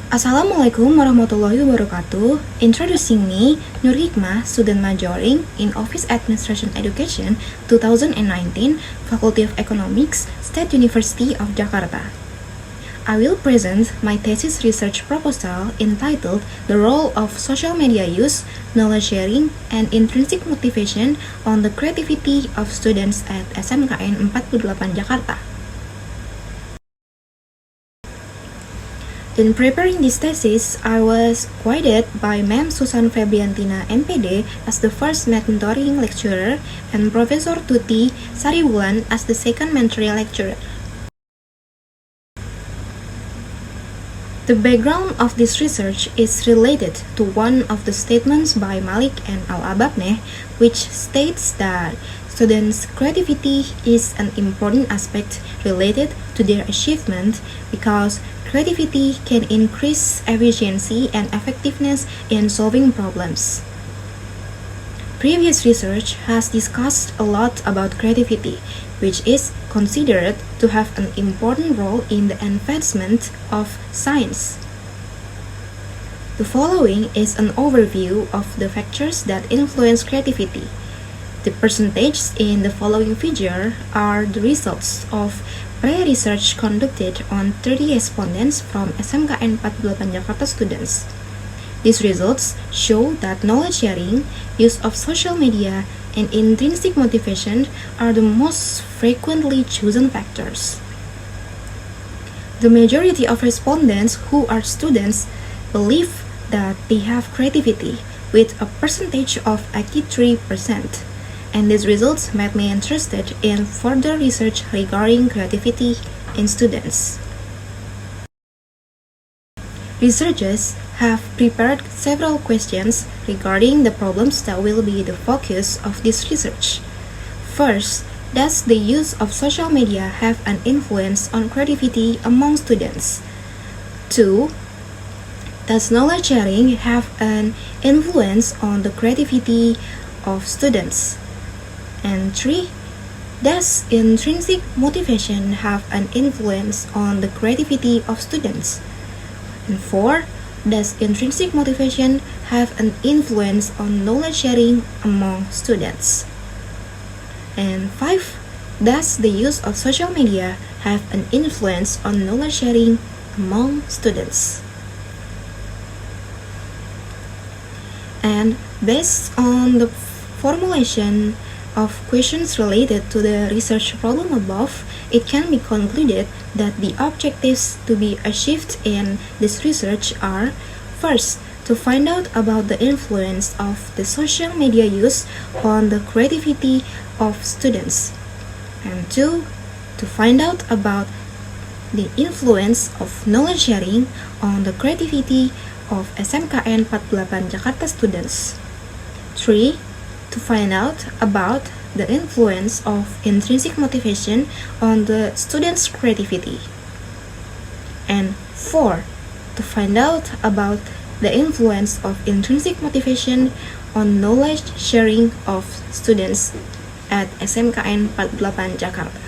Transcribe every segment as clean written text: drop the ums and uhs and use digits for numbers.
Assalamualaikum warahmatullahi wabarakatuh. Introducing me, Nur Hikmah, student majoring in Office Administration Education 2019, Faculty of Economics, State University of Jakarta. I will present my thesis research proposal entitled The Role of Social Media Use, Knowledge Sharing, and Intrinsic Motivation on the Creativity of Students at SMKN 48 Jakarta. In preparing this thesis, I was guided by Ma'am Susan Febriantina MPD as the first mentoring lecturer and Professor Tuti Sariwulan as the second mentoring lecturer. The background of this research is related to one of the statements by Malik and Al-Ababneh, which states that students' creativity is an important aspect related to their achievement because creativity can increase efficiency and effectiveness in solving problems. Previous research has discussed a lot about creativity, which is considered to have an important role in the advancement of science. The following is an overview of the factors that influence creativity. The percentages in the following figure are the results of pre-research conducted on 30 respondents from SMKN 48 Jakarta students. These results show that knowledge sharing, use of social media, and intrinsic motivation are the most frequently chosen factors. The majority of respondents who are students believe that they have creativity with a percentage of 83%. And these results made me interested in further research regarding creativity in students. Researchers have prepared several questions regarding the problems that will be the focus of this research. First, does the use of social media have an influence on creativity among students? 2. Does knowledge sharing have an influence on the creativity of students? And 3. Does intrinsic motivation have an influence on the creativity of students? And 4. Does intrinsic motivation have an influence on knowledge sharing among students? And 5. Does the use of social media have an influence on knowledge sharing among students? And based on the formulation of questions related to the research problem above, it can be concluded that the objectives to be achieved in this research are: first, to find out about the influence of the social media use on the creativity of students, and 2, to find out about the influence of knowledge sharing on the creativity of SMKN 48 Jakarta students, 3, to find out about the influence of intrinsic motivation on the students' creativity, and 4, to find out about the influence of intrinsic motivation on knowledge sharing of students at SMKN 48 Jakarta.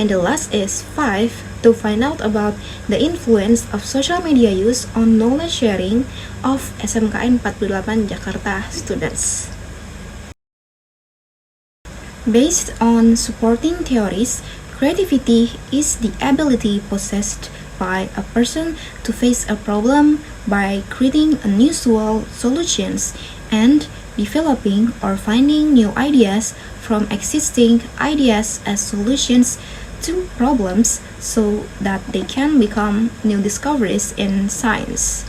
And the last is 5, to find out about the influence of social media use on knowledge sharing of SMKN 48 Jakarta students. Based on supporting theories, creativity is the ability possessed by a person to face a problem by creating unusual solutions and developing or finding new ideas from existing ideas as solutions to problems so that they can become new discoveries in science.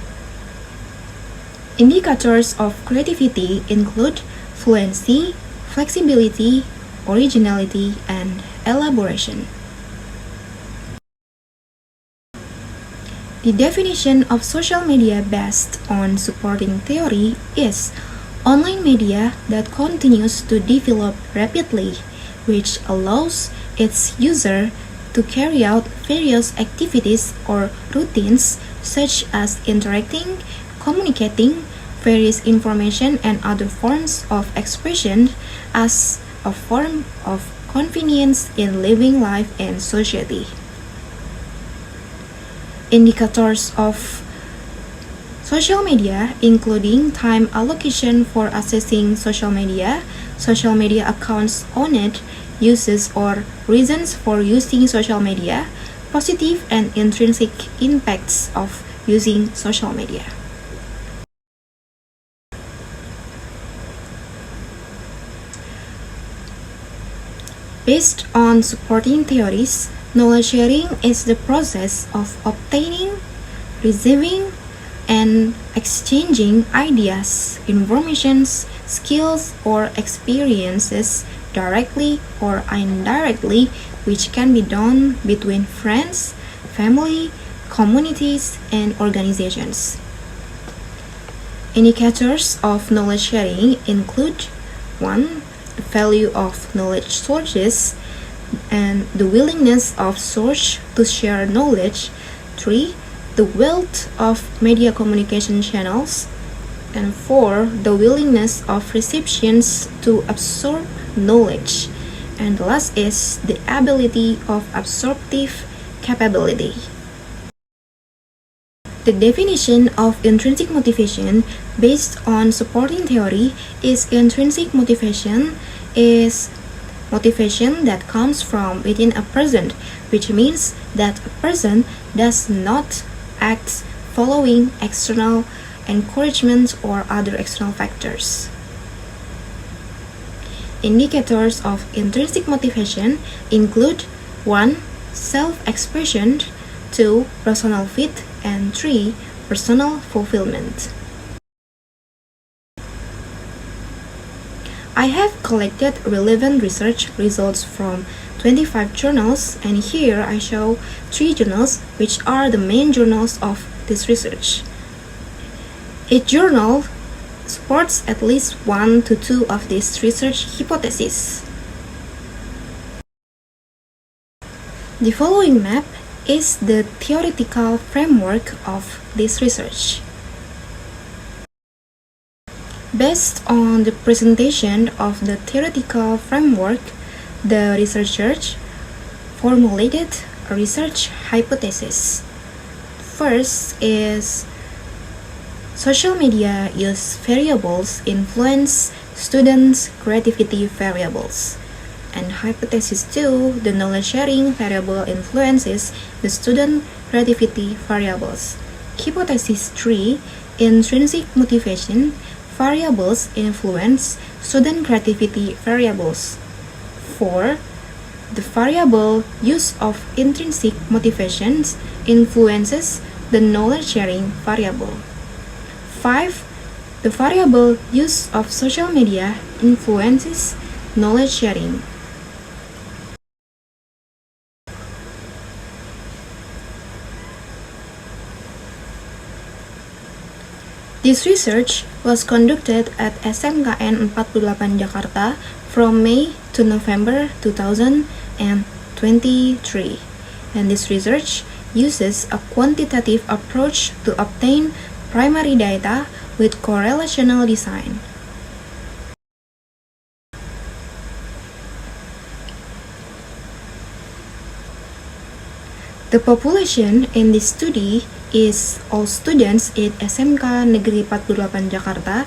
Indicators of creativity include fluency, flexibility, originality, and elaboration. The definition of social media based on supporting theory is online media that continues to develop rapidly, which allows its user to carry out various activities or routines such as interacting, communicating, various information and other forms of expression as a form of convenience in living life and society. Indicators of social media, including time allocation for accessing social media accounts owned, uses or reasons for using social media, positive and intrinsic impacts of using social media. Based on supporting theories, knowledge sharing is the process of obtaining, receiving, and exchanging ideas, informations, skills, or experiences directly or indirectly, which can be done between friends, family, communities, and organizations. Indicators of knowledge sharing include 1. The value of knowledge sources and the willingness of source to share knowledge. 3. The wealth of media communication channels. And 4. The willingness of recipients to absorb knowledge. And the last is the ability of absorptive capability. The definition of intrinsic motivation based on supporting theory is intrinsic motivation is motivation that comes from within a person, which means that a person does not act following external encouragement or other external factors. Indicators of intrinsic motivation include 1. Self-expression, 2. Personal fit, and 3. Personal fulfillment. I have collected relevant research results from 25 journals, and here I show 3 journals which are the main journals of this research. Each journal supports at least 1 to 2 of these research hypotheses. The following map is the theoretical framework of this research. Based on the presentation of the theoretical framework, the researchers formulated a research hypothesis. First is social media use variables influence students' creativity variables. And hypothesis 2, the knowledge sharing variable influences the student creativity variables. Hypothesis 3, intrinsic motivation variables influence student creativity variables. 4, the variable use of intrinsic motivations influences the knowledge sharing variable. 5, the variable use of social media influences knowledge sharing. This research was conducted at SMKN 48 Jakarta from May to November 2023, and this research uses a quantitative approach to obtain primary data with correlational design. The population in this study is all students in SMK Negeri 48 Jakarta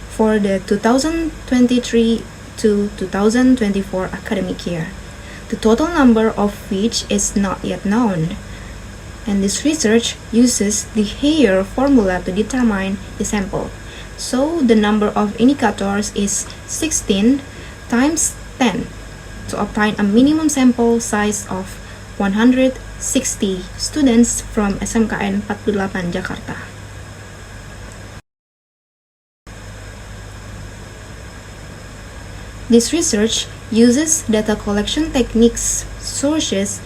for the 2023 to 2024 academic year, the total number of which is not yet known. And this research uses the Haier formula to determine the sample. So the number of indicators is 16 times 10 to obtain a minimum sample size of 160 students from SMKN 48 Jakarta. This research uses data collection techniques sources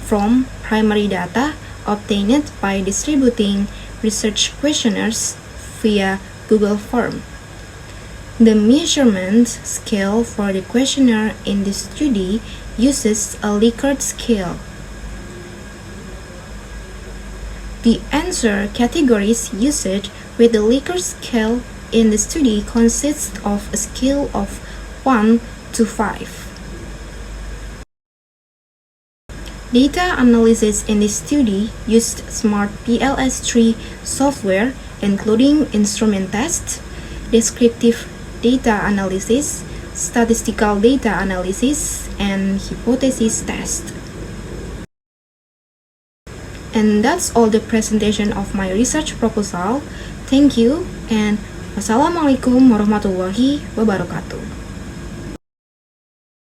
from primary data obtained by distributing research questionnaires via Google Form. The measurement scale for the questionnaire in this study uses a Likert scale. The answer categories used with the Likert scale in the study consists of a scale of 1 to 5. Data analysis in this study used Smart PLS3 software including instrument tests, descriptive data analysis, statistical data analysis, and hypothesis test. And that's all the presentation of my research proposal. Thank you, and wassalamualaikum warahmatullahi wabarakatuh.